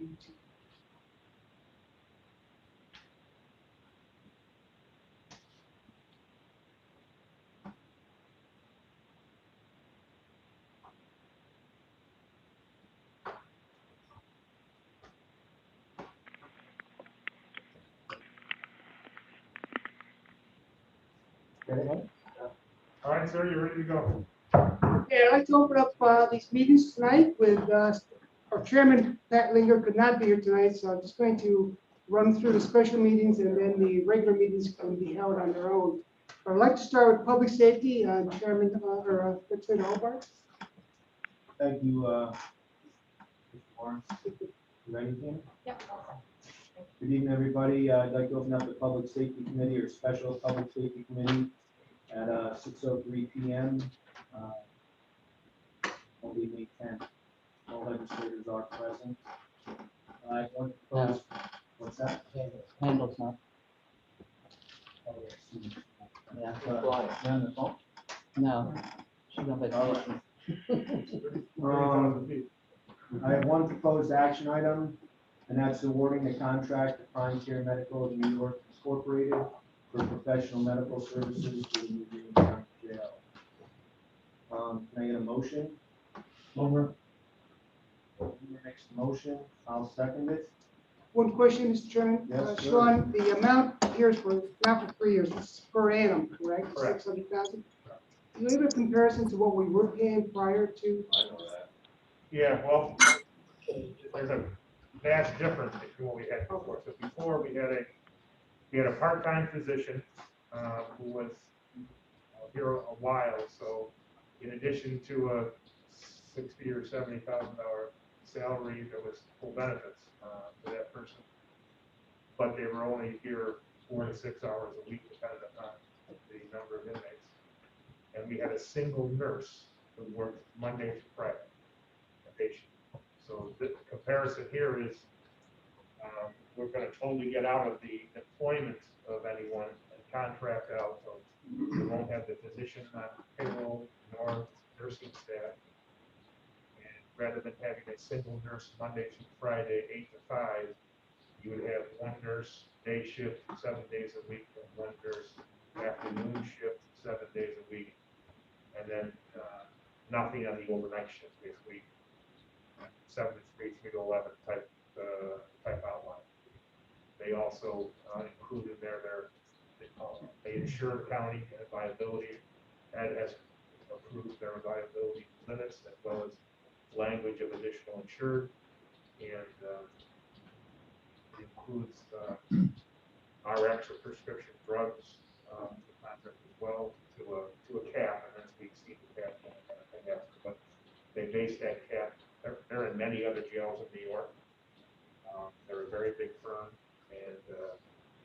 All right, sir, you're ready to go. Okay, I'd like to open up these meetings tonight with our chairman, Pat Linger, could not be here tonight, so I'm just going to run through the special meetings and then the regular meetings can be held on their own. I'd like to start with public safety, Chairman Legislator Hobart. Thank you, Mr. Lawrence. You ready, Kim? Yep. Good evening, everybody. I'd like to open up the Public Safety Committee or Special Public Safety Committee at 6:03 p.m. On May 10th. All legislators are present. I want to propose. What's that? Handles not. Yeah. On the phone? No. She's on vacation. I have one proposed action item, and that's awarding the contract to Prime Care Medical of New York Incorporated for professional medical services to the Greene County Jail. Can I get a motion? Over. Next motion, I'll second it. One question, Mr. Chairman. Yes, sir. Sean, the amount here is for, not for 3 years, it's per annum, correct? Correct. 600,000. Do you have a comparison to what we were paying prior to? I know that. Yeah, well, there's a vast difference between what we had before. So before we had a part-time physician who was here a while. So in addition to a $60,000 or $70,000 salary, there was full benefits for that person. But they were only here 4 to 6 hours a week, depending on the number of inmates. And we had a single nurse who worked Monday through Friday. Patient. So the comparison here is we're going to totally get out of the employment of anyone and contract out. So we won't have the physician on payroll nor nursing staff. And rather than having a single nurse Monday through Friday, 8 to 5, you would have one nurse day shift 7 days a week and one nurse afternoon shift 7 days a week, and then nothing on the overnight shift, basically. 7 to 3, 3 to 11 type outline. They also include in there they insure the county and liability, and has approved their liability limits as well as language of additional insured, and it includes RX or prescription drugs contract as well to a cap, and then we exceed the cap. But they base that cap. They're in many other jails in New York. They're a very big firm, and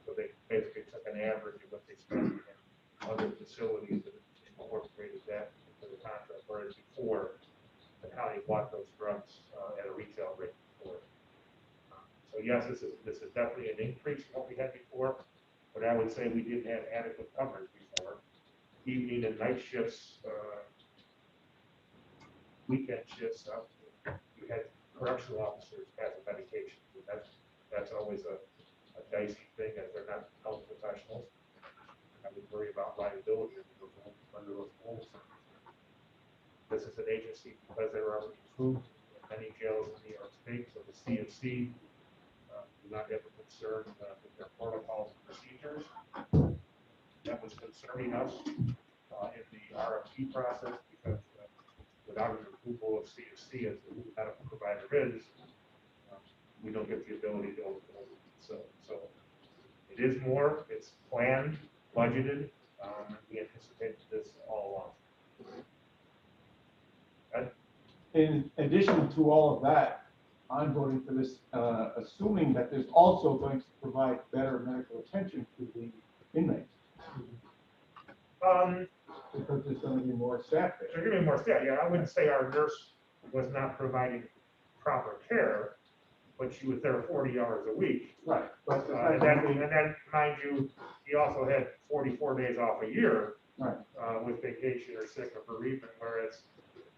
so they basically took an average of what they spend in other facilities and incorporated that into the contract. Whereas before, the county bought those drugs at a retail rate before. So yes, this is definitely an increase from what we had before, but I would say we didn't have adequate coverage before. Evening and night shifts, weekend shifts. You had correctional officers passing medications, and that's always a dicey thing as they're not health professionals. I would worry about liability under those rules. This is an agency because they're already approved in many jails in New York State, so the CFC do not have a concern with their protocols and procedures. That was concerning us in the RFP process because without an approval of CFC as the medical provider is, we don't get the ability to open it. So it is more, it's planned, budgeted, and we anticipated this all along. In addition to all of that, I'm voting for this, assuming that there's also going to provide better medical attention to the inmates. Because there's going to be more staff there. There's going to be more staff. Yeah, I wouldn't say our nurse was not providing proper care, but she was there 40 hours a week. Right. But And then, mind you, he also had 44 days off a year, right. With vacation or sick or bereavement, whereas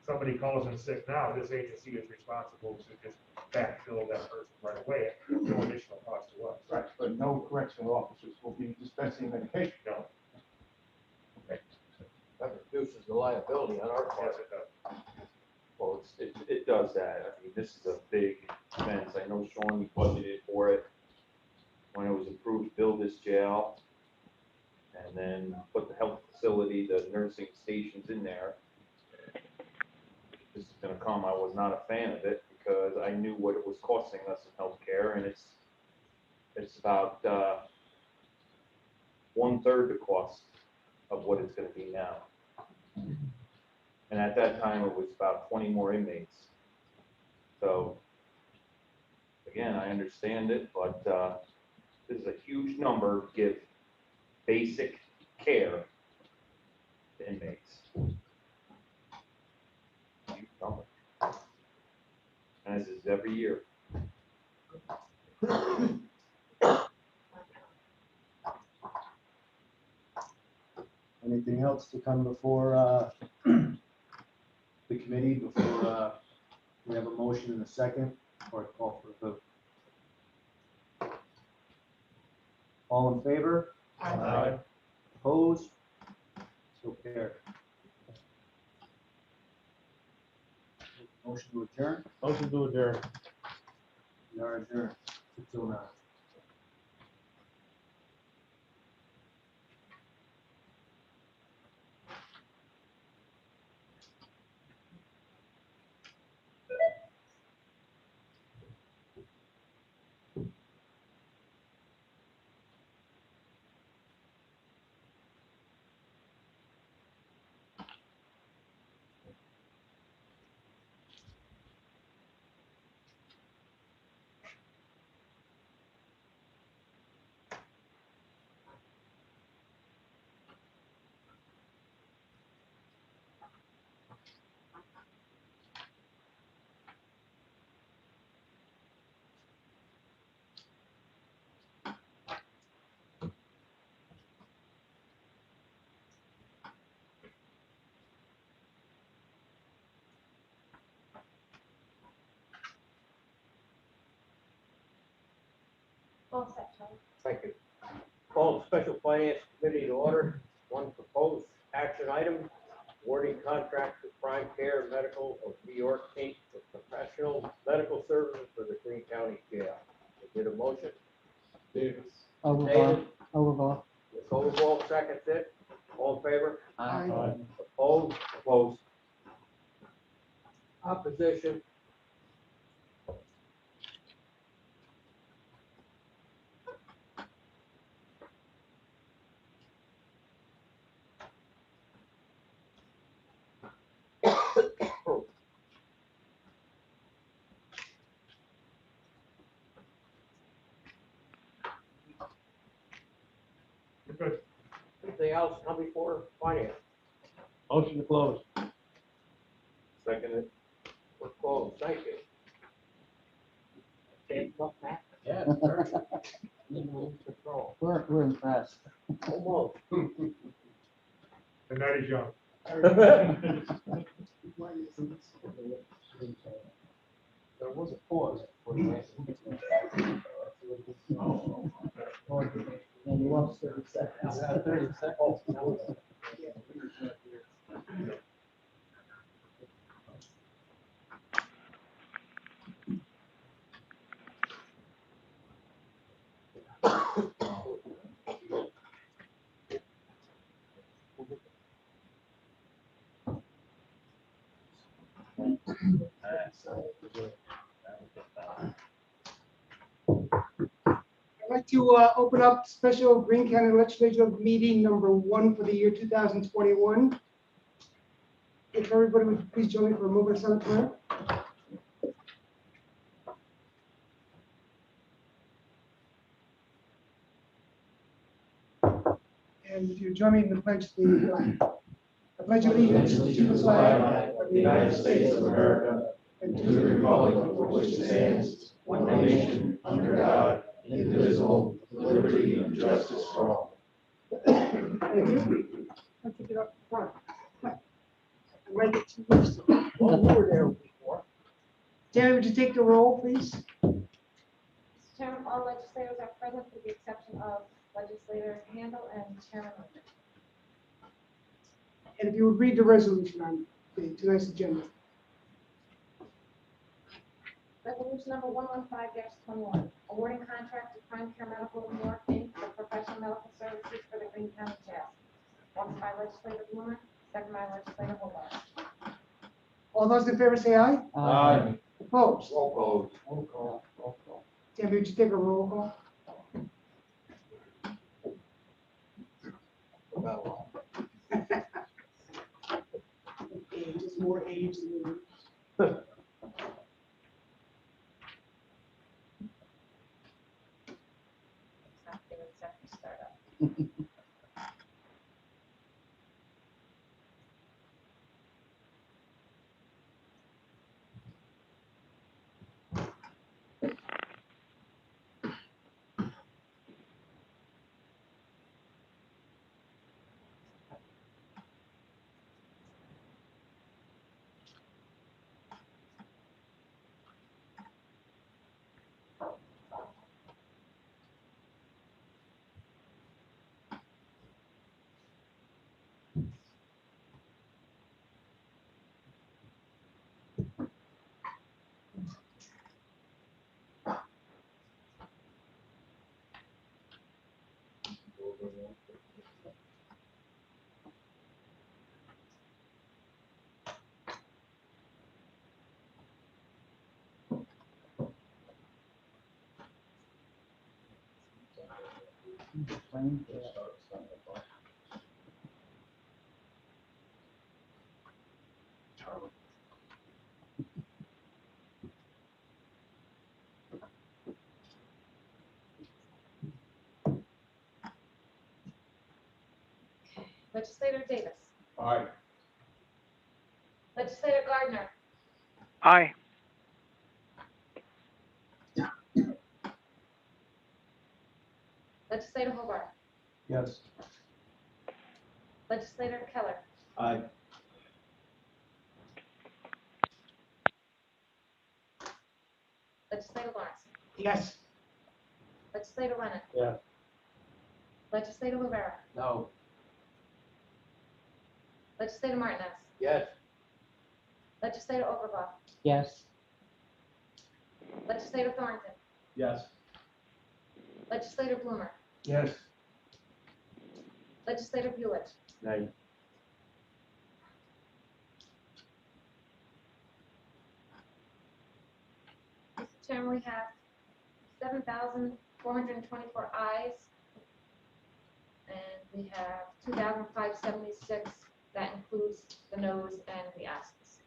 somebody calls in sick now, this agency is responsible to just backfill that person right away, no additional cost to us. Right, but no correctional officers will be dispensing medication. No, That reduces the liability on our part. yes, it does. Well, it does that. I mean, this is a big expense. I know Sean budgeted for it when it was approved to build this jail. And then put the health facility, the nursing stations in there. This is gonna come, I was not a fan of it because I knew what it was costing us in healthcare, and it's about 1/3 the cost of what it's gonna be now. And at that time, it was about 20 more inmates. So, again, I understand it, but this is a huge number to give basic care to inmates. Huge number. And this is every year. Anything else to come before the committee, before we have a motion and a second, or a call for a vote? All in favor? Aye. Opposed? So carried. Motion to adjourn? Motion to adjourn. We are adjourned. 6:09. All set, Tom. Thank you. Call the Special Finance Committee to order. One proposed action item, awarding contract to Prime Care Medical of New York Inc. for professional medical services for the Greene County Jail. Did a motion? Davis. Overblock. Overblock. Ms. Overall seconds it. All in favor? Aye. Opposed? Opposed? Opposition? You're good. Anything else come before finance? Motion to close. Seconded? We're closed. Thank you. Yeah. Control. We're impressed. Almost. The night is young. There was a pause for the last. And you lost 30 seconds. 30 seconds. I'd like to open up special Greene County Legislature meeting number 1 for the year 2021. If everybody would please join me for a moment of silent prayer. And if you join me in the pledge, I pledge allegiance to the flag of the United States of America and to the republic for which it stands, one nation, under God, indivisible, with liberty and justice for all. Thank you. I'll take it up front. I might get too loose. Well, you were there before. Dan, would you take the roll, please? Mr. Chairman, all legislators are present with the exception of legislators Handle and Chairman Linder. And if you would read the resolution on tonight's agenda. Resolution number 115-21, awarding contract to Prime Care Medical New York, Inc. for professional medical services for the Greene County Jail. Offered by legislator Blumer, second by legislator Hobart. All those in favor say aye. Aye. Opposed? Roll Roll call, roll call. Tammy, would you take a roll call? Age is more age than It's not giving a second to start up. Legislator Davis. Aye. Legislator Gardner. Aye. Legislator Hobart. Yes. Legislator Keller. Aye. Legislator Lawrence. yes. Legislator Lennon. Yeah. Legislator Rivera. No. Legislator Martinez. Yes. Legislator Overbaugh. Yes. Legislator Thornton. Yes. Legislator Blumer. Yes. Legislator Buick. Nay. Mr. Chairman, we have 7,424 ayes, and we have 2,576. That includes the noes and the absence.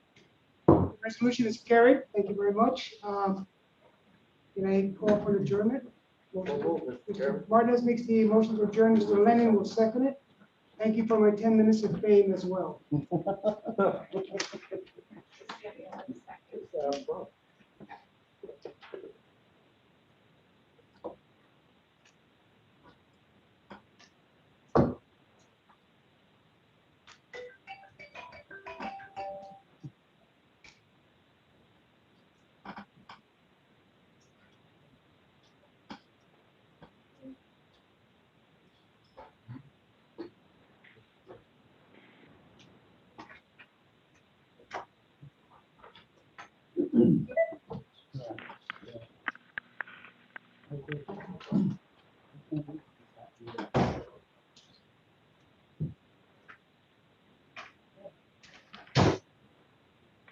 The resolution is carried. Thank you very much. Can I call for adjournment? So moved, Mr. Chairman. Mr. Martinez makes the motion to adjourn. Mr. Lennon will second it. Thank you for my 10 minutes of fame as well.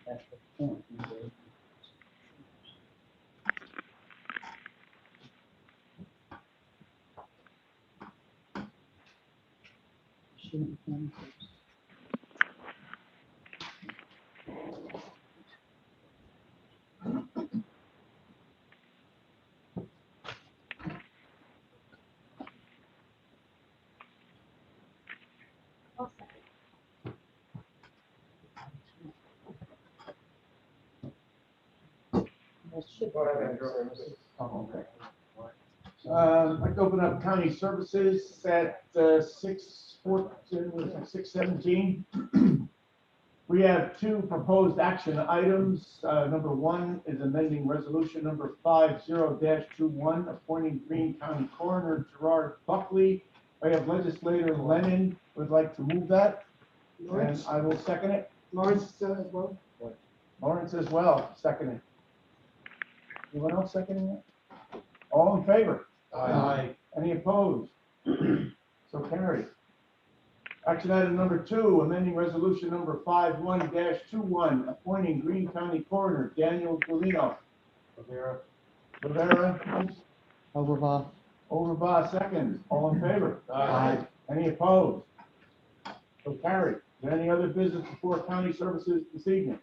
That's the point. Go ahead, Andrew. Oh, okay. I'd like to open up county services at 6:17. We have two proposed action items. Number one is amending resolution number 50-21, appointing Greene County Coroner Gerard Buckley. I have legislator Lennon would like to move that, and Lawrence, I will second it. Lawrence, as well. Lawrence as well, second it. Anyone else seconding it? All in favor? Aye. Any opposed? So carried. Action item number two, amending resolution number 51-21, appointing Greene County Coroner Daniel Galino. Rivera, Overbaugh. Overbaugh, second. All in favor? Aye. Any opposed? So carried. Is there any other business before county services this evening?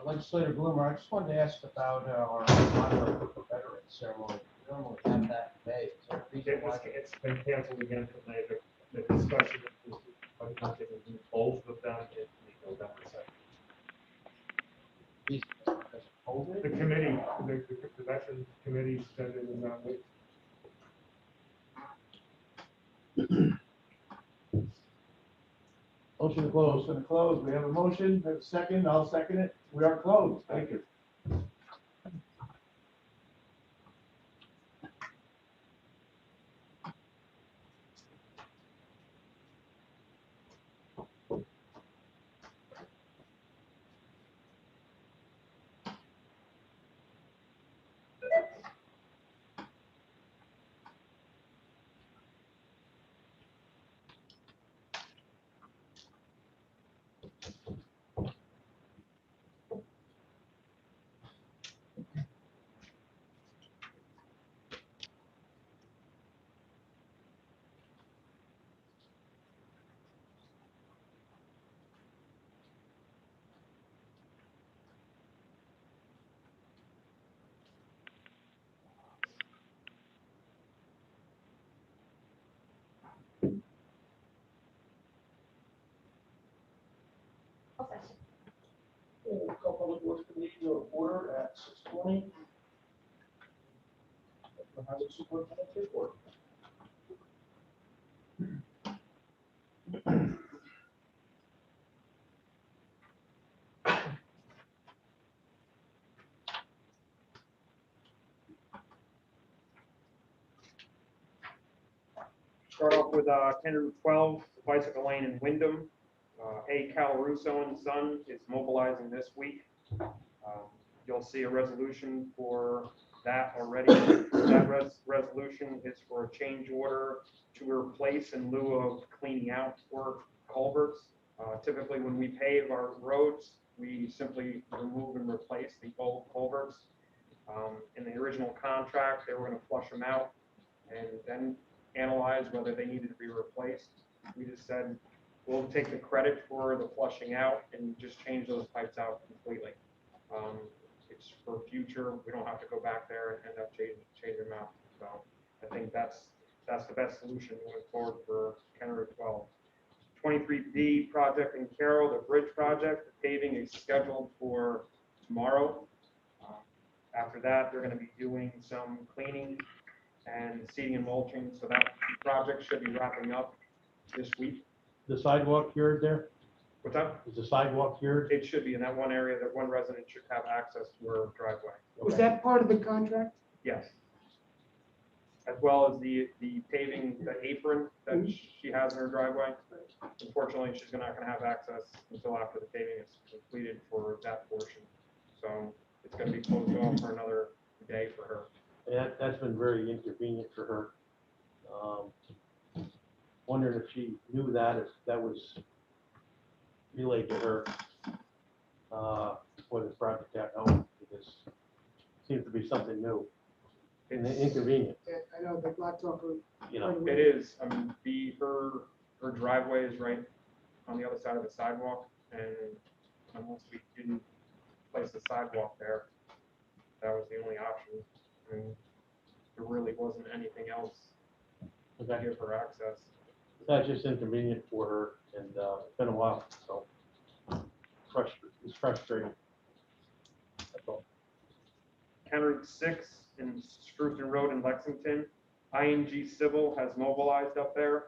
Legislator Bloomer, I just wanted to ask about our honor veteran ceremony. We normally have that in May. Is there a reason why? It's been canceled again tonight. The discussion is, whether or not they will do both of them in November 2nd. The committee, the veteran committee said it was not late. Motion to close. Motion to close. We have a motion. We have a second. I'll second it. We are closed. Thank you. Closed session. Call Public Works Committee to order at 6:20. The Highway Superintendent's report. Start off with County Route 12, bicycle lane in Wyndham. A. Cal Russo and Son is mobilizing this week. You'll see a resolution for that already. That resolution is for a change order to replace in lieu of cleaning out for culverts. Typically, when we pave our roads, we simply remove and replace the old culverts. In the original contract, they were going to flush them out and then analyze whether they needed to be replaced. We just said, we'll take the credit for the flushing out and just change those pipes out completely. It's for future, we don't have to go back there and end up changing them out. So I think that's the best solution going forward for County Route 12. 23D project in Carroll, the bridge project, the paving is scheduled for tomorrow. After that, they're going to be doing some cleaning and seeding and mulching, so that project should be wrapping up this week. The sidewalk cured there? What's up? Is the sidewalk cured? It should be in that one area that one resident should have access to her driveway. Was that part of the contract? Yes. As well as the paving, the apron that she has in her driveway. Unfortunately, she's not going to have access until after the paving is completed for that portion. So it's going to be closed off for another day for her. Yeah, that's been very inconvenient for her. Wondering if she knew that, if that was relayed to her before this project got going, because it seems to be something new and inconvenient, Yeah, I know the blacktop road. you know. It is. I mean, her driveway is right on the other side of the sidewalk, and unless we didn't place the sidewalk there, that was the only option. I mean, there really wasn't anything else to give her access. That's just inconvenient for her, and it's been a while, so it's frustrating. That's all. County Route 6 in Scruton Road in Lexington, ING Civil has mobilized up there.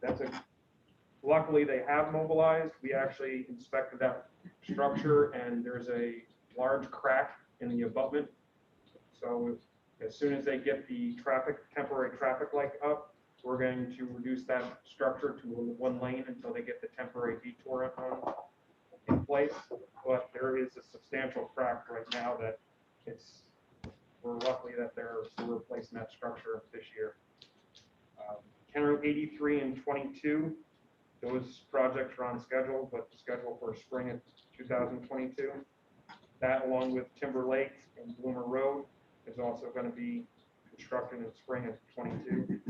That's a luckily, they have mobilized. We actually inspected that structure, and there's a large crack in the abutment. So as soon as they get the temporary traffic light up, we're going to reduce that structure to 1 lane until they get the temporary detour in place. But there is a substantial crack right now that we're lucky that we're replacing that structure this year. County Road 83 and 22, those projects are on schedule, but scheduled for spring of 2022. That, along with Timber Lake and Bloomer Road, is also going to be constructed in spring of 22.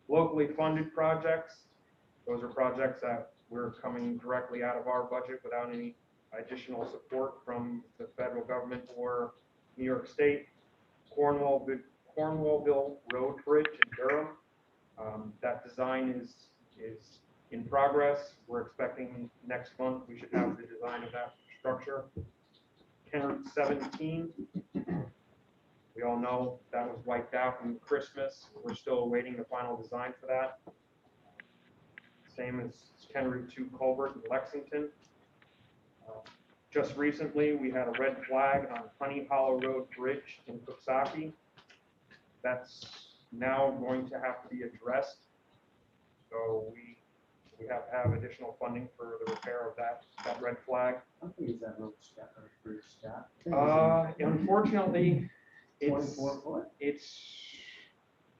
Locally funded projects, those are projects that we're coming directly out of our budget without any additional support from the federal government or New York State. Cornwallville Road Bridge in Durham. That design is in progress. We're expecting next month we should have the design of that structure. County Route 17, we all know that was wiped out in Christmas. We're still awaiting the final design for that. Same as County Route 2 culvert in Lexington. Just recently, we had a red flag on Honey Hollow Road Bridge in Coxsackie. That's now going to have to be addressed. So we have to have additional funding for the repair of that red flag. How big is that road stack or bridge stack? Unfortunately, 24 foot? it's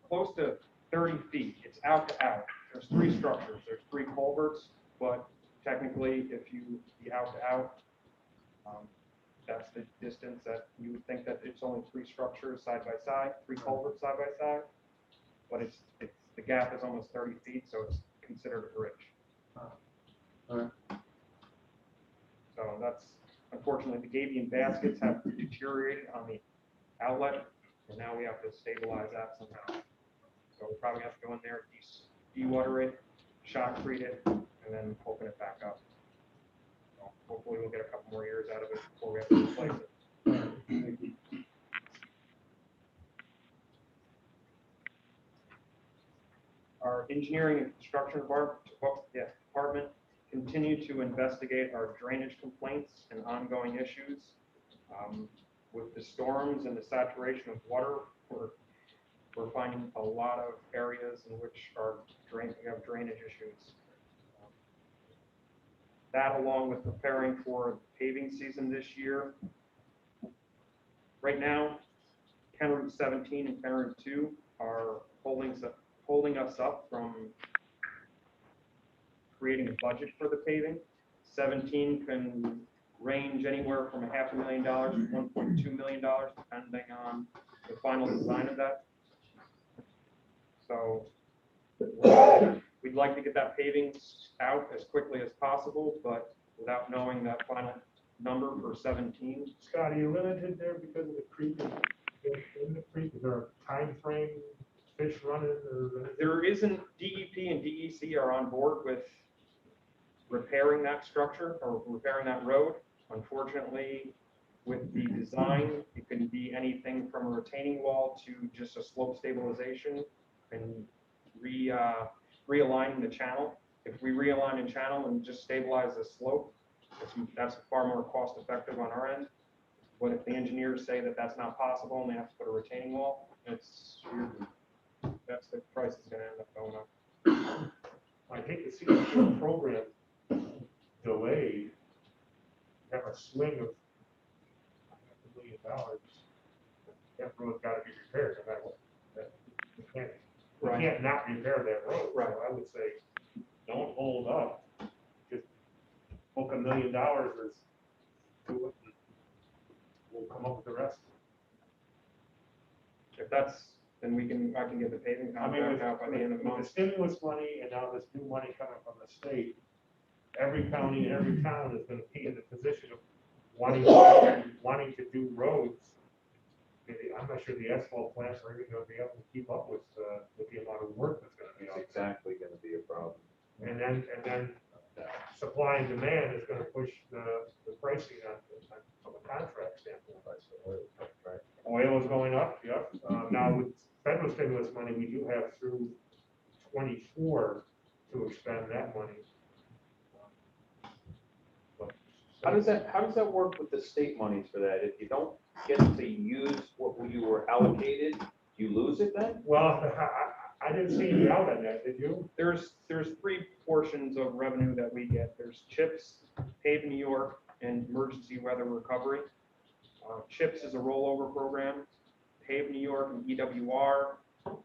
close to 30 feet. It's out to out. There's 3 structures. There's 3 culverts, but technically, if you be out to out, that's the distance that you would think that it's only 3 structures side by side, 3 culverts side by side, but it's the gap is almost 30 feet, so it's considered a bridge. Alright. So that's, unfortunately, the gabion baskets have deteriorated on the outlet, and now we have to stabilize that somehow. So we'll probably have to go in there, de-water it, shock treat it, and then open it back up. So hopefully we'll get a couple more years out of it before we have to replace it. Our engineering and construction department continue to investigate our drainage complaints and ongoing issues. With the storms and the saturation of water, we're finding a lot of areas in which we have drainage issues. That, along with preparing for the paving season this year. Right now, County Route 17 and County Route 2 are holding us up from creating a budget for the paving. 17 can range anywhere from $500,000 to $1.2 million, depending on the final design of that. So we'd like to get that paving out as quickly as possible, but without knowing that final number for 17. Scott, are you limited there because of the creek? In the creek, is there a time frame, fish running, or? There isn't. DEP and DEC are on board with repairing that structure or repairing that road. Unfortunately, with the design, it can be anything from a retaining wall to just a slope stabilization and realigning the channel. If we realign the channel and just stabilize the slope, that's far more cost effective on our end. But if the engineers say that that's not possible and they have to put a retaining wall, that's the price is going to end up going up. I hate to see the whole program delayed, have a swing of $500 million. That road's got to be repaired no matter what. We can't not repair that road. Right. So I would say, don't hold up. Just book $1 million or do it. We'll come up with the rest. If that's, then I can get the paving contract out by the end of the with month. the stimulus money and now this new money coming from the state, every county and every town is going to be in the position of wanting to do roads. I'm not sure the asphalt plants are even going to be able to keep up with the amount of work that's going to be out It's exactly going to be a problem. there. And then supply and demand is going to push the pricing on from a contract standpoint. Oil is going up, yep. Now with federal stimulus money, we do have through 24 to expend that money. But- How does that work with the state monies for that? If you don't get to use what you were allocated, you lose it then? Well, I didn't see you out on that, did you? There's three portions of revenue that we get. There's CHIPS, Pave New York, and emergency weather recovery. CHIPS is a rollover program. Pave New York and EWR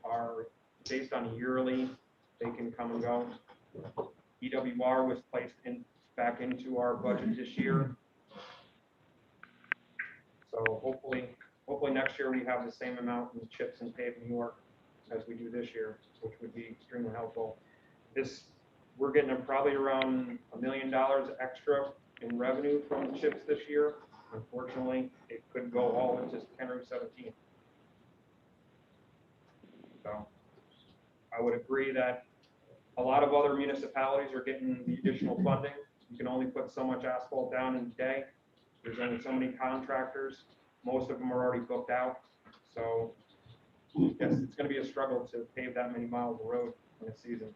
are based on a yearly, they can come and go. EWR was placed back into our budget this year. So hopefully next year we have the same amount in CHIPS and Pave New York as we do this year, which would be extremely helpful. We're getting probably around $1 million extra in revenue from CHIPS this year. Unfortunately, it could go all into County 17. So I would agree that a lot of other municipalities are getting the additional funding. You can only put so much asphalt down in a day. There's only so many contractors. Most of them are already booked out. So yes, it's going to be a struggle to pave that many miles of road in a season.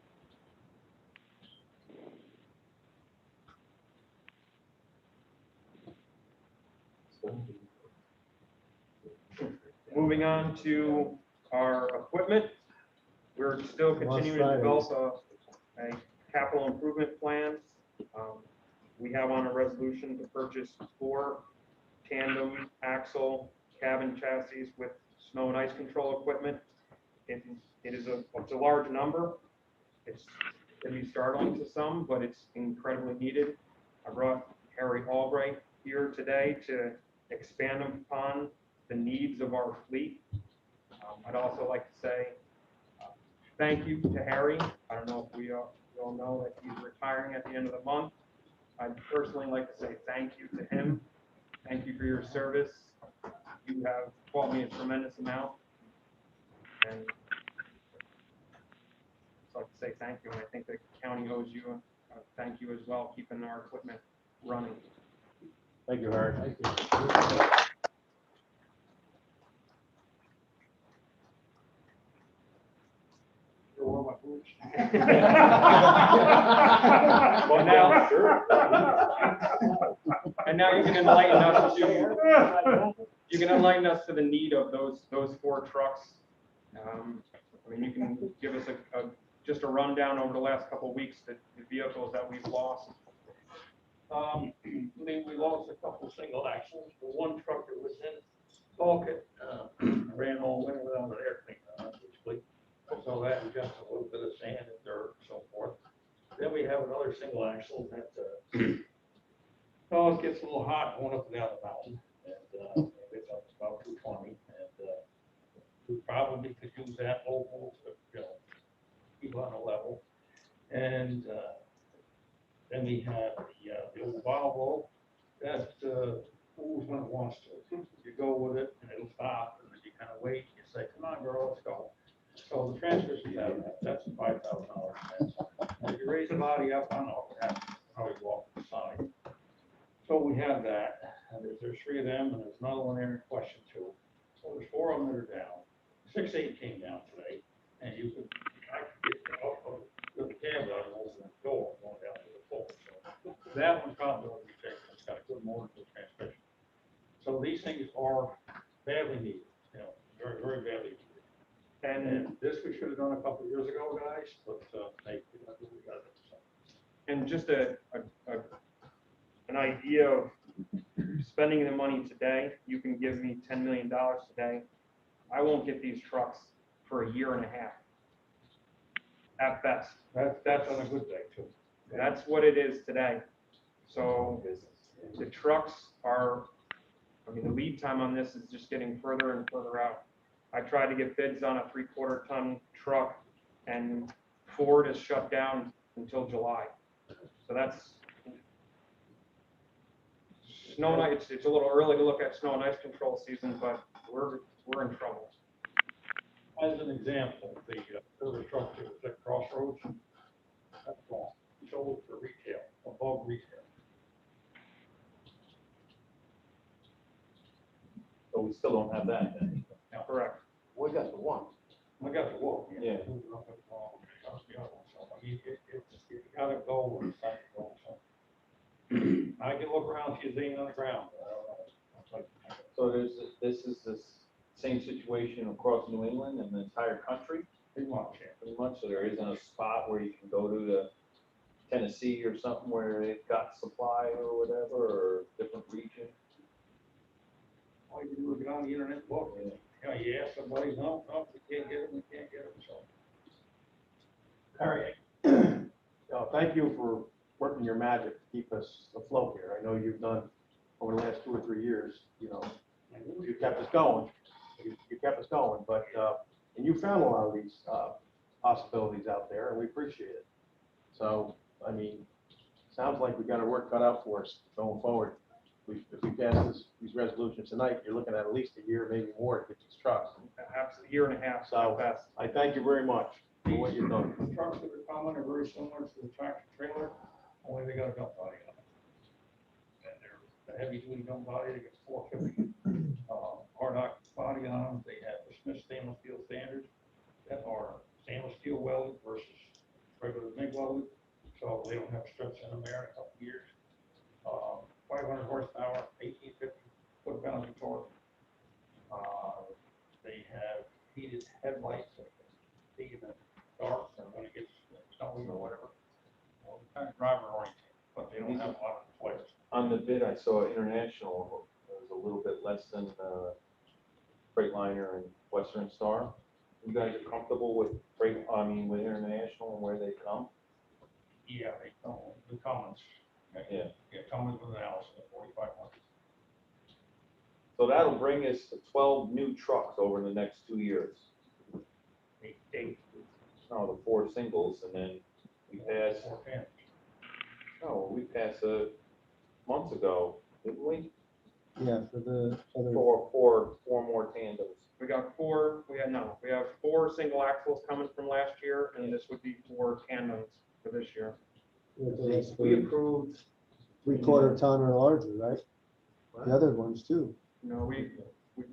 Moving on to our equipment, we're still continuing to develop a capital improvement plan. We have on a resolution to purchase 4 tandem axle cabin chassis with snow and ice control equipment. It's a large number. It's going to be startling to some, but it's incredibly needed. I brought Harry Albright here today to expand upon the needs of our fleet. I'd also like to say thank you to Harry. I don't know if we all know that he's retiring at the end of the month. I'd personally like to say thank you to him. Thank you for your service. You have taught me a tremendous amount. And I'd like to say thank you. And I think the county owes you a thank you as well, keeping our equipment running. Thank you, Harry. Thank you. Well, now, and now you can enlighten us to the need of those 4 trucks. I mean, you can give us just a rundown over the last couple of weeks, the vehicles that we've lost. We lost a couple single axles. The one truck that was in Falkett ran all winter without an air cleaner, basically. So that and just a little bit of sand and dirt and so forth. Then we have another single axle that it gets a little hot going up and down the mountain, and it's up about 220, and we probably could use that local to keep on a level. And then we have the old Volvo that moves when it wants to. You go with it and it'll stop, and then you kind of wait. You say, "Come on, girl, let's go." So the transfer system, that's a $5,000 expense. And if you raise the body up, I don't know, that's probably walk the side. So we have that, and there's 3 of them, and there's another one there in question 2. So there's 4 of them that are down. 6-8 came down today, and I could get off of the cab out and open the door going down to the floor. So that one probably will be taken. It's got a good motor, good transmission. So these things are badly needed, very, very badly needed. And this we should have done a couple of years ago, guys, but we got it. So. And just an idea of spending the money today, you can give me $10 million today. I won't get these trucks for a year and a half. At best. That's on a good day too. That's what it is today. So the trucks are, the lead time on this is just getting further and further out. I tried to get bids on a 3/4 ton truck, and Ford is shut down until July. So that's snow and ice. It's a little early to look at snow and ice control season, but we're in trouble. As an example, the service truck that was at Crossroads, that's gone. Sold for retail, above retail. So we still don't have that then. Correct. We got the one. I got the walk. Yeah. You gotta go where it's time to go, so. I can look around, see if there's anything on the ground, but I don't know. It's like- So this is the same situation across New England and the entire country, Pretty much, yeah. pretty much, so there isn't a spot where you can go to the Tennessee or something where they've got supply or whatever, or different region. All you can do is get on the internet, and look, and, you know, you ask somebody, no, we can't get it, so. All right. Thank you for working your magic to keep us afloat here. I know you've done over the last 2 or 3 years, you know, you kept us going. You kept us going, but, and you found a lot of these possibilities out there, and we appreciate it. So, I mean, sounds like we've got our work cut out for us going forward. If we pass these resolutions tonight, you're looking at least a year, maybe more, to get these trucks. Absolutely, year and a half, So- so fast. I thank you very much for what you've done. The trucks that are common are very similar to the tractor trailer, only they got a dump body on it. And they're the heavy duty dump body, they get 450, hard knock body on them, they have the Smith stainless steel standards that are stainless steel welded versus regular MIG welded, so they don't have strips in them there in a couple of years. 500 horsepower, 1850 foot-pounds of torque. They have heated headlights that can see in the dark or when it gets snowy or whatever. Well, kind of driver oriented, but they don't have a lot of flares. On the bid, I saw International, it was a little bit less than Freightliner and Western Star. You guys are comfortable with with International and where they come? Yeah, they come, the Cummins. Yeah. Yeah, Cummins with an Allison at 4,500. So that'll bring us to 12 new trucks over the next 2 years. Eight. No, the 4 singles, and then we passed, 410. no, we passed months ago, didn't we? Yeah, for the other. Four more tandems. We have 4 single axles coming from last year, and this would be 4 tandems for this year. We approved, 3/4 ton or larger, right? The other ones too. You know, we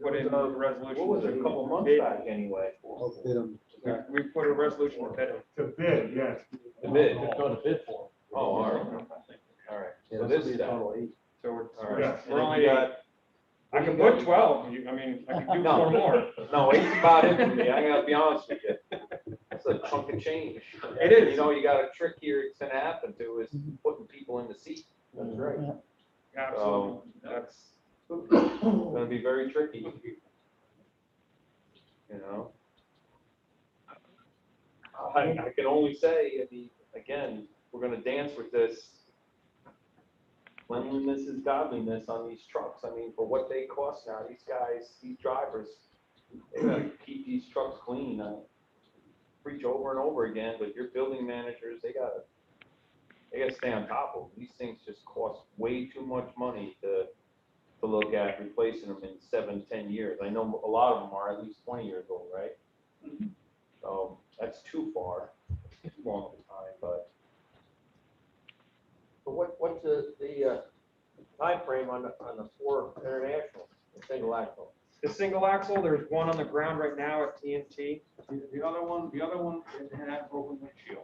put in a resolution. what was it, a couple months bid- back anyway? Bid 'em. We put a resolution to bid it. To bid, yes. The bid. Going to bid for. Oh, all right, all right. Yeah, So this this will be a step, total of 8. So we're, all right. Yes. And we're then only, you got- I can put 12, I mean, I can do 4 more. No, 8's about it for me, I gotta be honest with you. That's a chunk of change. It is. You know, you got a trick here it's gonna happen to is putting people in the seat. That's right. Absolutely, that's, Gonna be very tricky. You know? I can only say, I mean, again, we're gonna dance with this. Cleanliness is godliness on these trucks. I mean, for what they cost now, these guys, these drivers, they gotta keep these trucks clean. I preach over and over again, but your building managers, they gotta stay on top of them. These things just cost way too much money to look at replacing them in 7-10 years. I know a lot of them are at least 20 years old, right? So that's too far, too long of a time, but. So what's the timeframe on the 4 international, the single axle? the single axle, there's one on the ground right now at TNT. The other one, it had a broken windshield.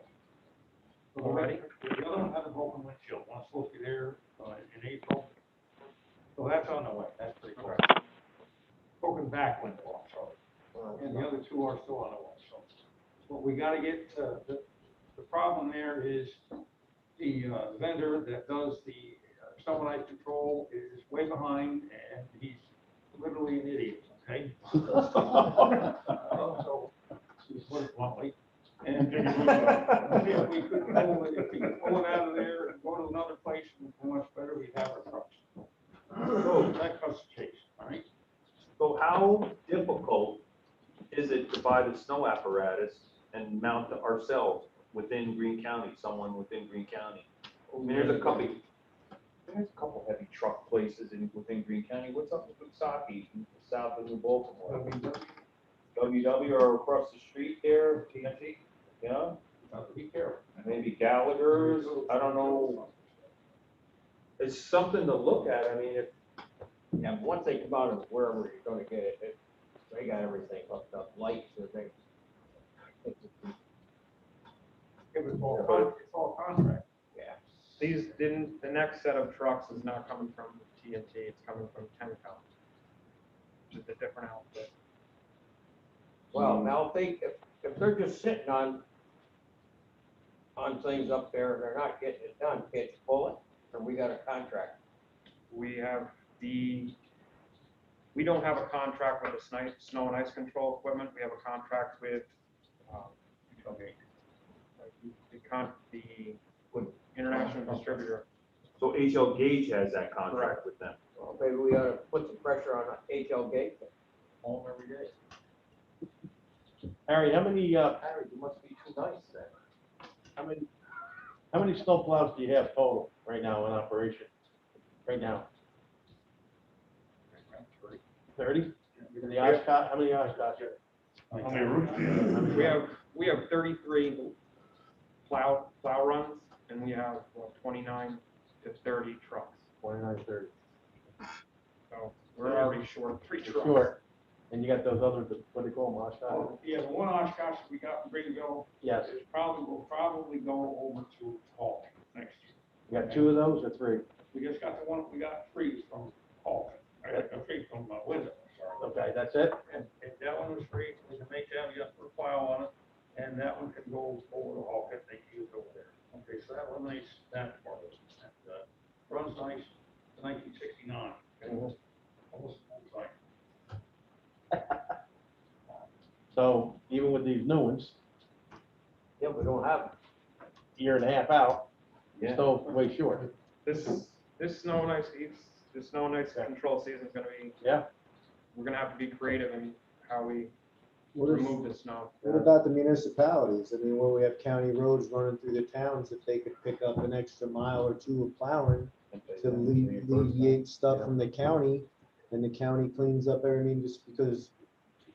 Already? The other one had a broken windshield, one's supposed to be there in April. So that's on the way, that's pretty close. Broken back window, I'm sorry. And the other 2 are still on the way, so. But we gotta get, the problem there is the vendor that does the snow and ice control is way behind and he's literally an idiot, okay? So, to put it bluntly. And if we could pull it out of there and go to another place, how much better we'd have our trucks. So that costs a chase, all right? So how difficult is it to buy the snow apparatus and mount it ourselves within Greene County, someone within Greene County? I mean, there's a couple heavy truck places within Greene County. What's up with Woosaki, south of New Baltimore? WW or across the street there, TNT, yeah? Be careful. Maybe Gallagher's, I don't know. It's something to look at. I mean, if, Yeah, but once they come out of wherever you're gonna get it, they got everything hooked up, lights, everything. Yeah, but it's all contract. Yeah. These didn't, the next set of trucks is not coming from TNT, it's coming from Mtg-County, which is a different outfit. Well, now if they're just sitting on things up there and they're not getting it done, can't you pull it? Or we got a contract? We don't have a contract with the snow and ice control equipment, we have a contract with, the international distributor. So HL Gage has that contract Correct. with them. Well, maybe we ought to put some pressure on HL Gate. Home every day. Harry, how many, Harry, you must be too nice then. how many snow plows do you have total right now in operation? Right now? 30? And the Oshkosh, how many Oshkosh? How many routes do you have? We have 33 plow runs, and we have 29 to 30 trucks. 29, 30. So we're already short 3 trucks. Short. And you got those other, what do they call them, Oshkosh? Yeah, the one Oshkosh we got from Greenville Yes. will probably go over to Halton next year. You got 2 of those or 3? We just got the one, we got 3 from Halton. I got 3 from Wyndham, sorry. Okay, that's it? And that one was free, we can make that, we got to put a plow on it, and that one can go over to Halton, they can use it over there. Okay, so that eliminates that part of it. And, runs nice, to 1969, okay? Almost like. So even with these new ones, Yeah, we don't have, year and a half out, Yeah. still way short. This snow and ice control season is gonna be, Yeah. we're gonna have to be creative in how we What is- remove the snow. What about the municipalities? I mean, where we have county roads running through the towns, if they could pick up an extra mile or 2 of plowing to alleviate stuff from the county, and the county cleans up everything, just because,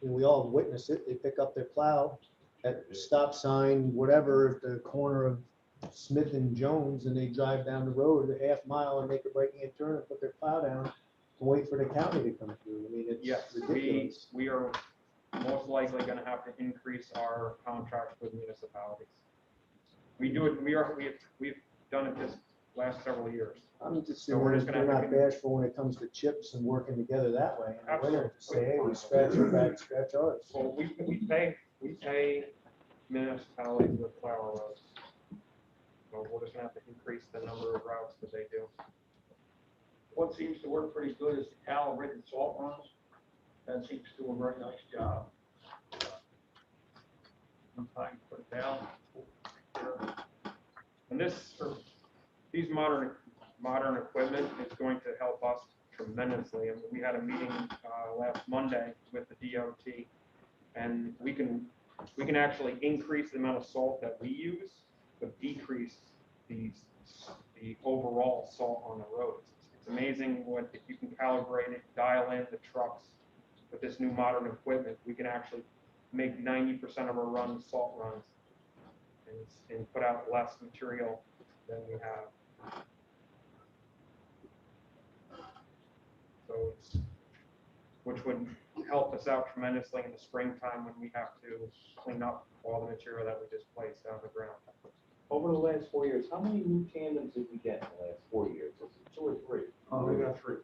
you know, we all witness it, they pick up their plow at stop sign, whatever, at the corner of Smith and Jones, and they drive down the road a half mile and make a right-hand turn and put their plow down and wait for the county to come through. I mean, it's Yes, ridiculous. we are most likely gonna have to increase our contracts with municipalities. We do it, we've done it this last several years. I'm just So saying, we're if just gonna they're have not to- bashful when it comes to chips and working together that way. In the winter, Absolutely. say, hey, we scratch your back, scratch ours. Well, we pay municipalities with flower roads. So we're just gonna have to increase the number of routes that they do. What seems to work pretty good is the calibrated salt runs. That seems to do a very nice job. Sometimes put it down. And these modern equipment is going to help us tremendously. I mean, we had a meeting last Monday with the DOT, and we can actually increase the amount of salt that we use, but decrease the overall salt on the roads. It's amazing what, if you can calibrate it, dial in the trucks with this new modern equipment, we can actually make 90% of our runs salt runs and put out less material than we have. So which would help us out tremendously in the springtime when we have to clean up all the material that we just placed on the ground. Over the last 4 years, how many new tandems did we get in the last 4 years? Was it 2 or 3? We got 3.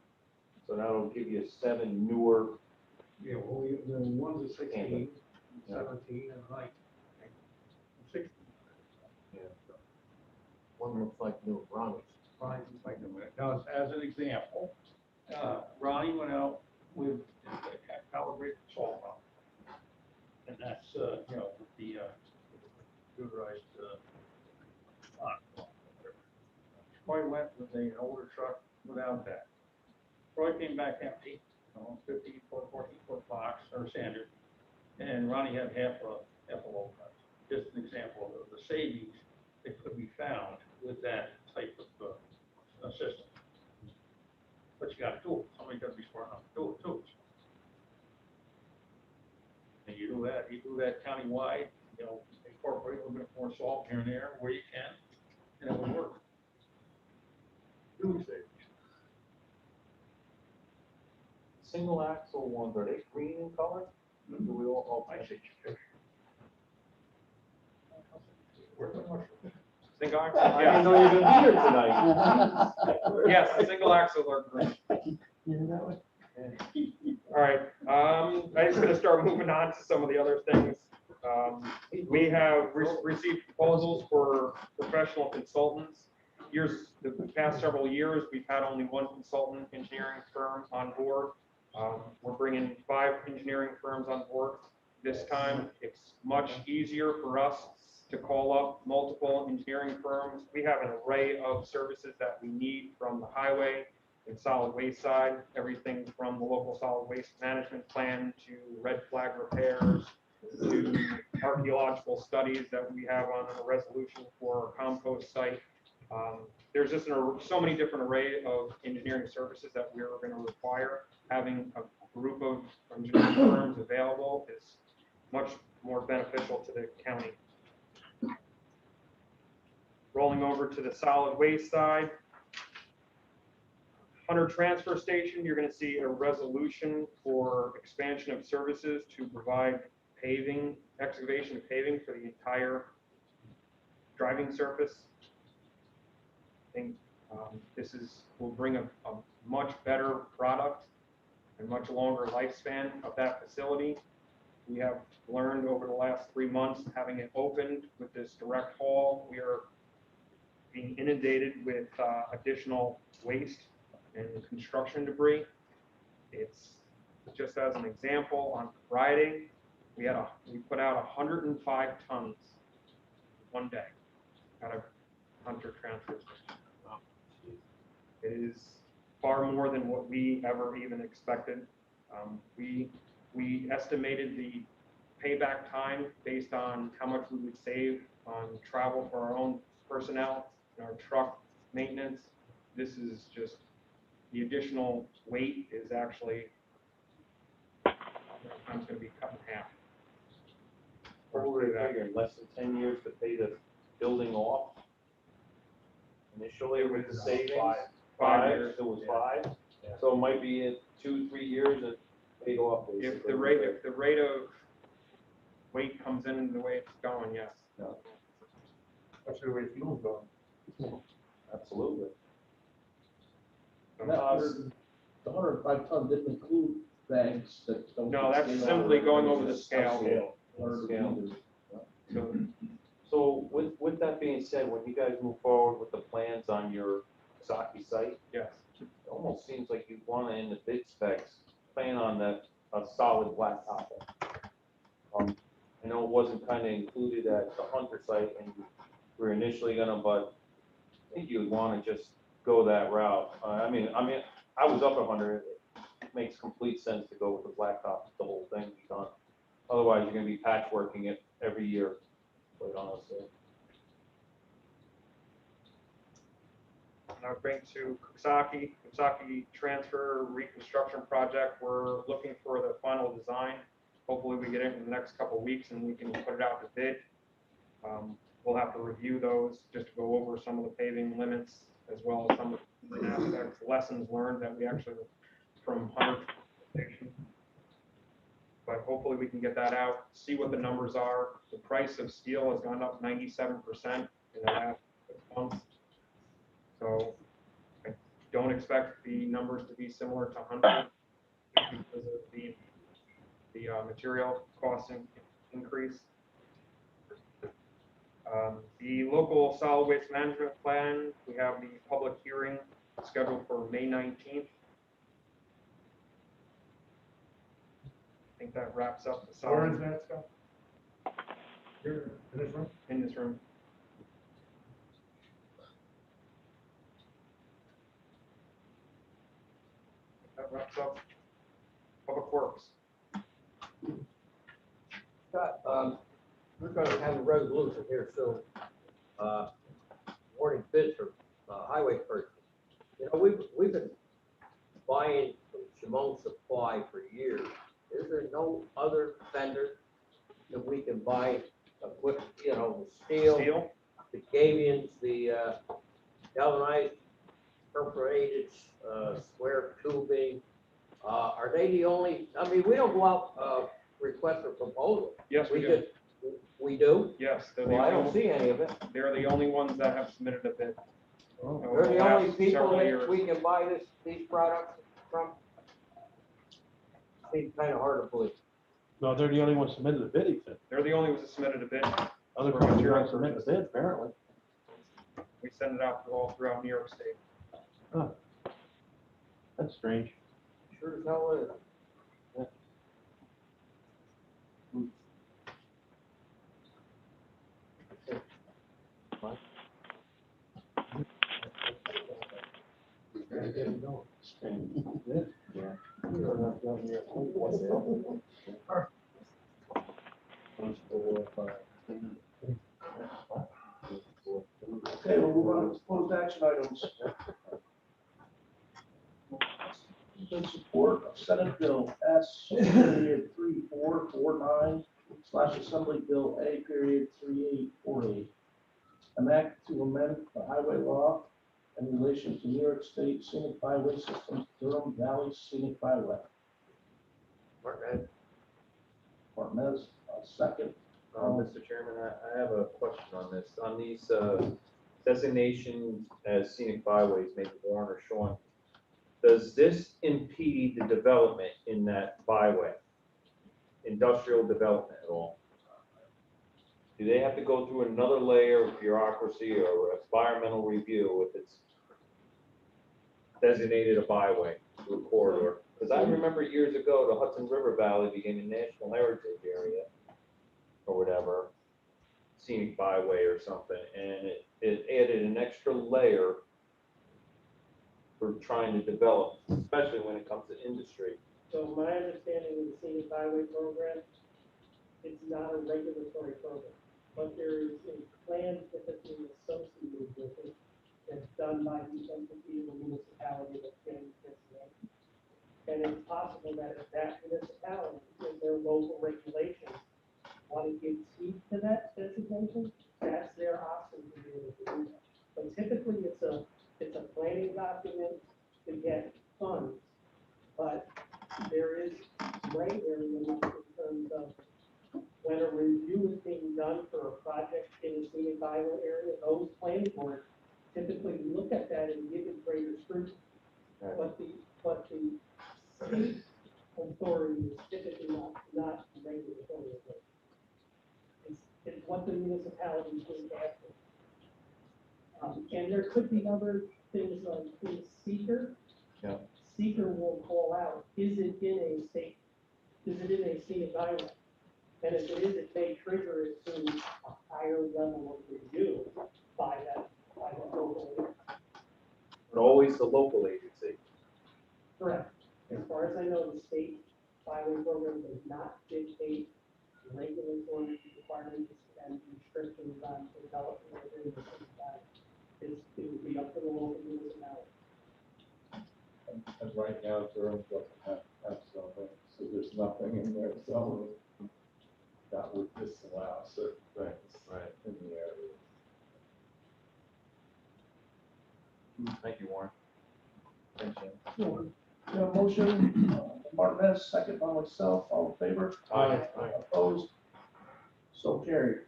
So that'll give you 7 newer. Yeah, well, the ones at 16, Yeah. 17, and 19. 16. one looks like new Ronnie's. Ronnie's like a minute. Now, as an example, Ronnie went out with a calibrated salt run. And that's, you know, with the computerized, Troy went with an older truck without that. Troy came back empty, 50-foot, 14-foot box or standard, and Ronnie had half a load. Just an example of the savings that could be found with that type of system. But you got to do it. Somebody got to be smart enough to do it too. And you do that countywide, you know, incorporate a little bit more salt here and there where you can, and it will work. Huge savings. Single axle ones, are they green in color? Do we all, I see. Where's the mushroom? Single axle, I didn't yeah. know you were gonna be here tonight. Yes, the single axle are great. You hear that one? All right, I'm just gonna start moving on to some of the other things. We have received proposals for professional consultants. The past several years, we've had only one consultant engineering firm on board. We're bringing 5 engineering firms on board. This time, it's much easier for us to call up multiple engineering firms. We have an array of services that we need from the highway and solid waste side, everything from the local solid waste management plan to red flag repairs, to archaeological studies that we have on a resolution for our compost site. There's just so many different array of engineering services that we're going to require. Having a group of engineering firms available is much more beneficial to the county. Rolling over to the solid waste side, under transfer station, you're going to see a resolution for expansion of services to provide paving, excavation and paving for the entire driving surface. I think will bring a much better product and much longer lifespan of that facility. We have learned over the last 3 months, having it opened with this direct haul, we are being inundated with additional waste and construction debris. It's just as an example, on Friday, we put out 105 tons one day out of Hunter transfer station. It is far more than what we ever even expected. We estimated the payback time based on how much we would save on travel for our own personnel and our truck maintenance. This is just, the additional weight is actually sometimes going to be cut in half. What were they figuring, less than 10 years to pay the building off? Initially, with the savings? 5 years. It was 5? So it might be in 2-3 years it paid off. If the rate of weight comes in the way it's going, yes. Especially the way fuel's going. Absolutely. The 105 ton didn't include bags that don't. No, that's scale simply out. going over the scale. So with that being said, when you guys move forward with the plans on your Saki site, Yes. it almost seems like you want to, in the bid specs, plan on that, a solid black top. I know it wasn't kind of included at the Hunter site, and you were initially gonna, but I think you would want to just go that route. I mean, I was up at Hunter. It makes complete sense to go with the black top, the whole thing be done. Otherwise, you're gonna be patchworking it every year, quite honestly. Now bring to Coxsackie transfer reconstruction project. We're looking for the final design. Hopefully we get it in the next couple of weeks and we can put it out to bid. We'll have to review those just to go over some of the paving limits as well as some of the aspects, lessons learned that we actually from Hunter Station. But hopefully we can get that out, see what the numbers are. The price of steel has gone up 97% in the last 6 months. So I don't expect the numbers to be similar to Hunter because of the material costing increase. The local solid waste management plan, we have the public hearing scheduled for May 19th. I think that wraps up the Where solid is that, Scott? Here, in this room? in this room. That wraps up Public Works. Scott, we're gonna have a resolution here soon, awarding bids for, highway purchase. You know, we've been buying from Shimon Supply for years. Is there no other vendor that we can buy, with, you know, the steel, the gabions, the, galvanized perforated, square tubing? Are they the only, I mean, we don't go out, request for proposal. Yes, we do. just We do? Yes, Well, I don't see any of it. they're the only ones that have submitted a bid. They're the only Last people several that years. we can buy these products from. Seems kind of hard to believe. No, they're the only ones submitted a bid, he said. They're the only ones that submitted a bid. Other For companies material don't submit a bid, apparently. We send it out all throughout New York State. That's strange. Sure as hell is. Okay, we'll move on to proposed action items. In support of Senate Bill S. 3449 / Assembly Bill A. 3848. An act to amend the highway law in relation to New York State Scenic Byway System, Durham Valley Scenic Byway. Martinez, second. Mr. Chairman, I have a question on this. On these designations as scenic byways, maybe Warren or Sean, does this impede the development in that byway? Industrial development at all? Do they have to go through another layer of bureaucracy or environmental review if it's designated a byway to a corridor? Because I remember years ago, the Hudson River Valley became a national heritage area or whatever, scenic byway or something, and it added an extra layer for trying to develop, especially when it comes to industry. So my understanding of the scenic byway program, it's not a regulatory program, but there is a plan typically associated with it that's done by the entity or municipality that's getting this name. And it's possible that if that municipality, in their local regulations, want to give teeth to that designation, that's their option to be able to do that. But typically, it's a planning document to get funds, but there is gray area in terms of when a review is being done for a project in a scenic byway area, those planning boards typically look at that and give it greater scrutiny. But the state authority is typically not regulatory authority. It's what the municipalities do after. And there could be other things like in seeker. Yeah. Seeker will call out, is it in a scenic byway? And if it is, it may trigger it to a higher level of review by the local agency. But always the local agency. Correct. As far as I know, the state byway program does not dictate regulatory requirements and restrictions on development within the city byway. It would be up to the local municipality. And right now, Durham doesn't have zoning, so there's nothing in their zoning that would disallow certain things in the area. Thank you, Warren. Thanks, Jim. Motion, Martinez, second by myself, all in favor? Aye. Opposed? So carried.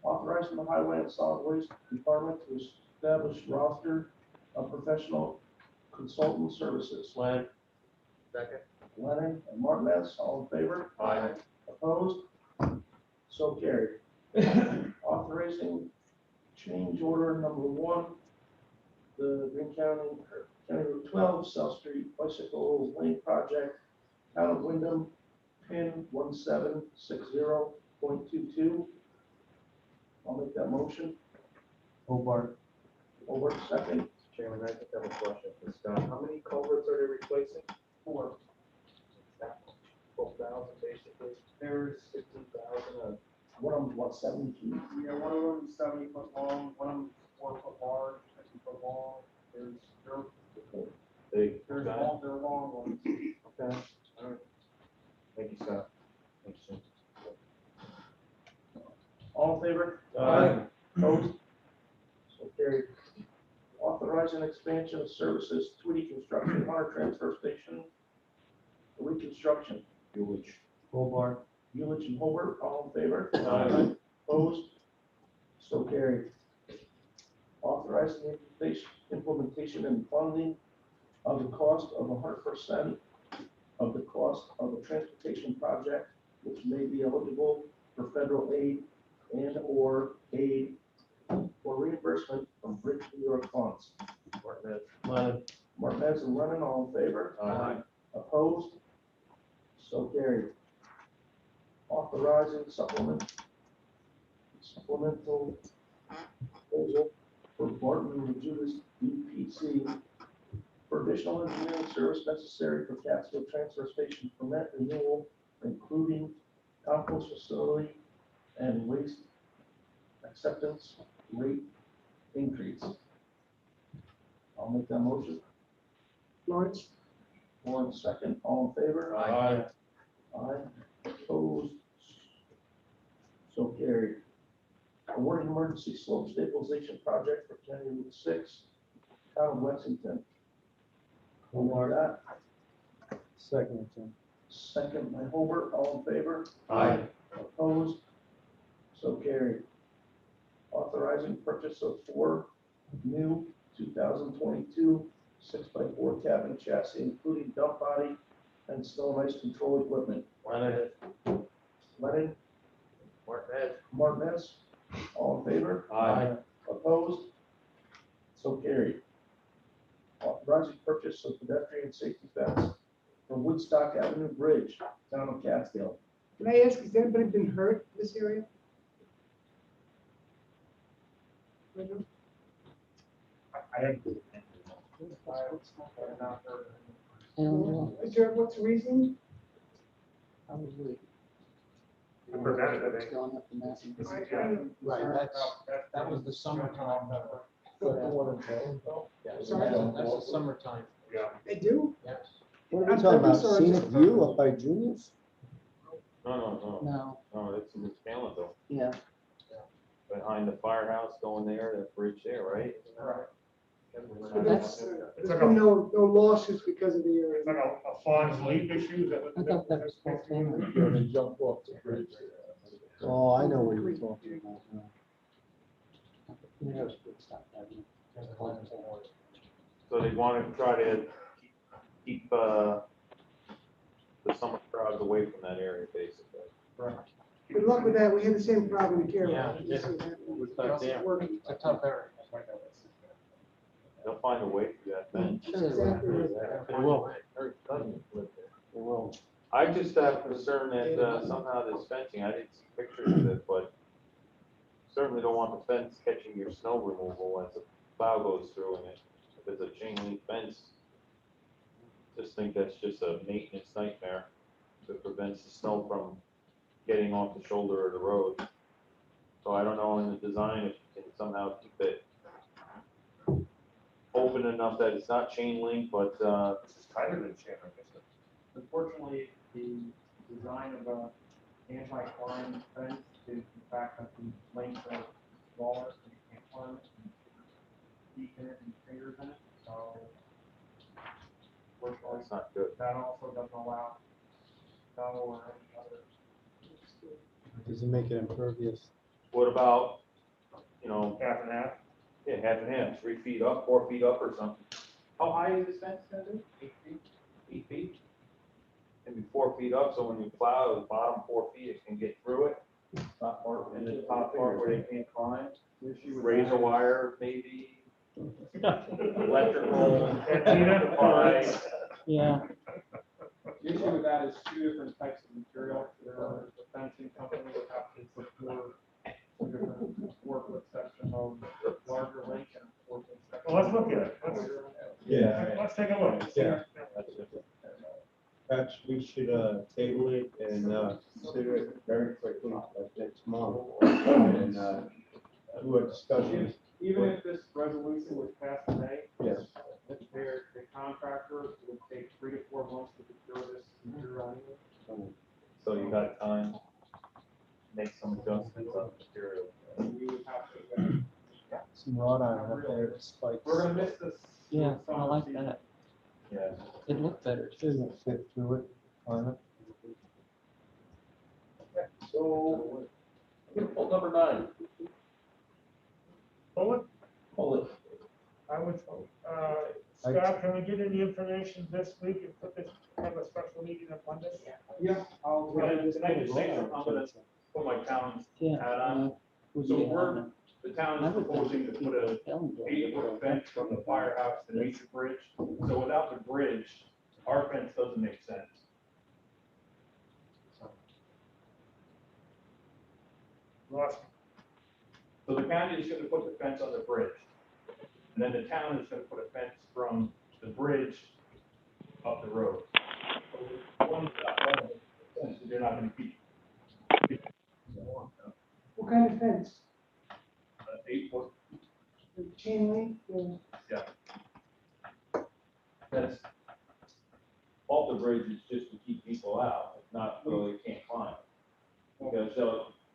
Authorizing the Highway and Solid Waste Department to establish roster of professional consultant services. Len. Second. Lennon and Martinez, all in favor? Aye. Opposed? So carried. Authorizing change order number 1, the Greene County Route 12, South Street Bicycle Lane Project, Town of Wyndham, PIN 1760.22. I'll make that motion. Hobart. Over second. Chairman, I just have a question for Scott. How many culverts are they replacing? 4. 12,000 basically. There's, 15,000. One of them, what, 7 feet? yeah, one of them is 70 foot long, one of them is 4 foot large, 50 foot long. They're They're long, they're long ones. Okay. All right. Thank you, Scott. Thanks, Jim. All in favor? Aye. Opposed? So carried. Authorizing expansion of services, Tweedy Construction, Hunter Transfer Station, reconstruction. Which, Hobart. Mulich and Holbert, all in favor? Aye. Opposed? So carried. Authorizing the implementation and funding of the cost of 100% of the cost of a transportation project which may be eligible for federal aid and/or aid or reimbursement from Rich New York funds. Martinez and Lennon, all in favor? Aye. Opposed? So carried. Authorizing supplemental proposal for Barton and Judas DPC for additional engineering service necessary for Catskill Transfer Station permit renewal, including compost facility and waste acceptance rate increase. I'll make that motion. Lawrence, 1 second, all in favor? Aye. Aye. Opposed? So carried. Awarding emergency slope stabilization project for County Route 6, town of Lexington. Who are that? Second, Tim. Second by Holbert, all in favor? Aye. Opposed? So carried. Authorizing purchase of 4 new 2022 6x4 cabin chassis, including dump body and snow and ice control equipment. Lennon, Lennon, Martinez, Martinez, all in favor? Aye. Opposed? So carried. Authorizing purchase of pedestrian safety fence from Woodstock Avenue Bridge, town of Catskill. can I ask, has anybody been hurt in this area? I have, Is there, what's the reason? prevented, I think. Right, that was the summertime. Sorry? That's the summertime. Yeah. They do? Yes. What are we talking about? Scenic view up by Junior's? No, that's in Calendar. Yeah. Behind the firehouse going there, that bridge there, right? So that's, It's there's like been a, no lawsuits because of the area. it's like a fawn's leap issue, is that what? I thought that was supposed to be. They jump off the bridge. Oh, I know what you're talking about now. So they want to try to keep the summer crowds away from that area, basically. Good luck with that, we had the same problem in Yeah, Carroll. it's Working. It's a tough area. They'll find a way through that fence. Exactly right. They will. I just have concern that somehow this fencing, I didn't see pictures of it, but certainly don't want the fence catching your snow removal as a plow goes through and if it's a chain link fence. Just think that's just a maintenance nightmare that prevents the snow from getting off the shoulder of the road. So I don't know in the design if you can somehow keep it open enough that it's not chain link, but It's tighter than chain link, isn't it? Unfortunately, the design of a anti-climb fence is the fact that the length is smaller, so you can't climb it, and deep in it and fingers in it, so. Unfortunately, it's not good. that also doesn't allow snow or any other. Does it make it impervious? What about, you know, Half and half. yeah, half and half, 3 feet up, 4 feet up or something? How high is this fence gonna be? 8 feet? 8 feet? Maybe 4 feet up, so when you plow, the bottom 4 feet, it can get through it. And the top part where they can't climb, razor wire, maybe, electrical, Antenna. Yeah. The issue with that is 2 different types of material. The fencing company would have to support 2 different 4-foot section of larger length and 4-foot section. Well, let's look at it. Let's take a look. Yeah. That's it. Perhaps we should, table it and, consider it very quickly, like next month. And, do a discussion. Even if this resolution was passed today, Yes. the contractor would take 3 to 4 months to procure this material anyway. So you got time, to make some adjustments on the material. And we would have to, Some wrought iron up there, spikes. we're gonna miss this. Yeah, I summer like season. that. Yeah. It looked better. Doesn't fit through it, climate. So, I'm gonna pull number 9. Pull it? Pull it. I would, Scott, can we get any information this week and put this, have a special meeting on Monday? Yeah, I'll. Can I just say, I'm gonna put my town hat on. So the town is proposing to put a 8-foot fence from the firehouse to Nature Bridge. So without the bridge, our fence doesn't make sense. Lost me. So the county is gonna put the fence on the bridge. And then the town is gonna put a fence from the bridge up the road. One's not, they're not gonna keep. What kind of fence? 8-foot, Chain link? Or- that's off the bridge is just to keep people out, it's not so they can't climb. Because,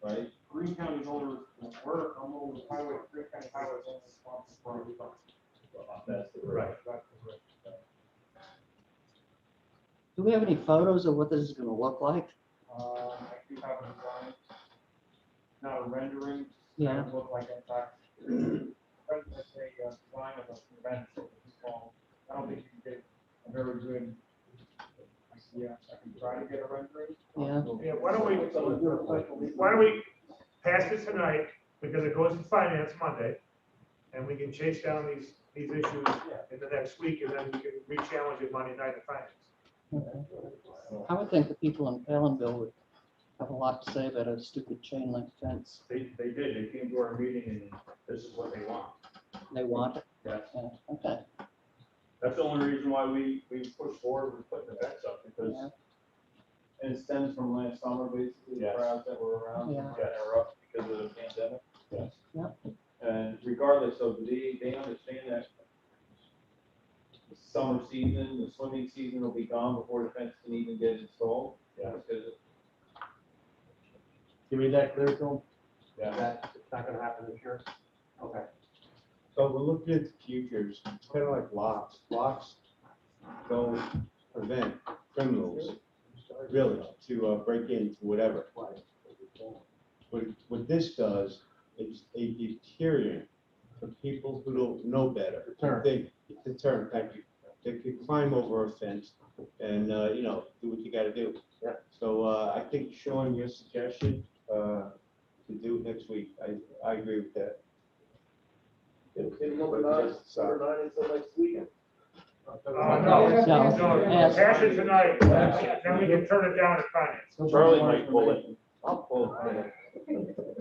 right? Greene County voters will work on the highway, Greene County highway is only responsible for That's the Right. Do we have any photos of what this is gonna look like? I do have a design, not a rendering. Yeah. It look like in fact, it's a design of a convention, it's called, I don't think you can get a very good idea, I can try to get a rendering. Yeah. Yeah, why don't we pass it tonight, because it goes to finance Monday, and we can chase down these issues in the next week, and then we can re-challenge it Monday night at finance. I would think the people in Palinville would have a lot to say about a stupid chain link fence. They did, they came to our meeting and this is what they want. They want it. Yes. Yeah, okay. That's the only reason why we pushed forward with putting the fence up, because. Yeah. And it stems from last summer, basically, the Yes. crowds that were around. Yeah. Yeah, they're up because of the pandemic. Yes. Yep. And regardless of, they understand that the summer season, the swimming season will be gone before the fence can even get installed. Yeah. Because You made that clear, Phil? Yeah. It's not gonna happen this year? Okay. So we're looking at the futures, it's kind of like locks. Locks don't prevent criminals, really, to break into whatever. What this does is a deterrent for people who don't know better. Deterrent. Deterrent, thank you. They could climb over a fence and, do what you gotta do. Yeah. So, I think, Sean, your suggestion, to do it next week, I agree with that. Number 9 until next weekend. No, pass it tonight, then we can turn it down at finance. Charlie might pull it. I'll pull it.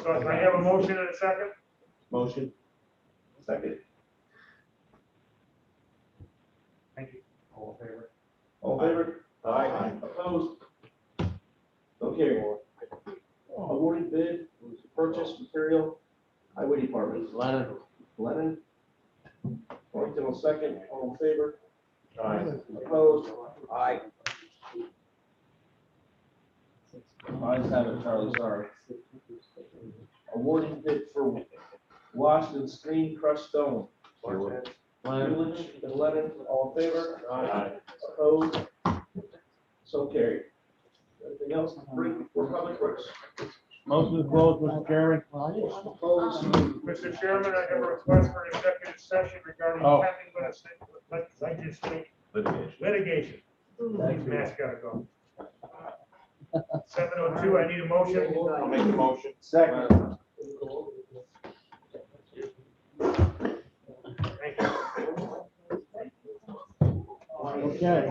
So I have a motion and a second? Motion? Second. Thank you. All in favor? All in favor? Aye. Opposed? Okay. Awarded bid was to purchase material, highway department. Lennon. Thornton will second, all in favor? Aye. Opposed? Aye. Ayes have it, Charlie, sorry. Awarded bid for Washington screen crushed stone. Lennon and Lennon, all in favor? Aye. Opposed? So carried. Anything else to bring before public works? Motion is closed, Mr. Chairman. Opposed? Mr. Chairman, I have a request for an executive session regarding Oh. pending litigation. These masks gotta go. 7:02, I need a motion. I'll make the motion. Second. Thank you. Okay. Yeah.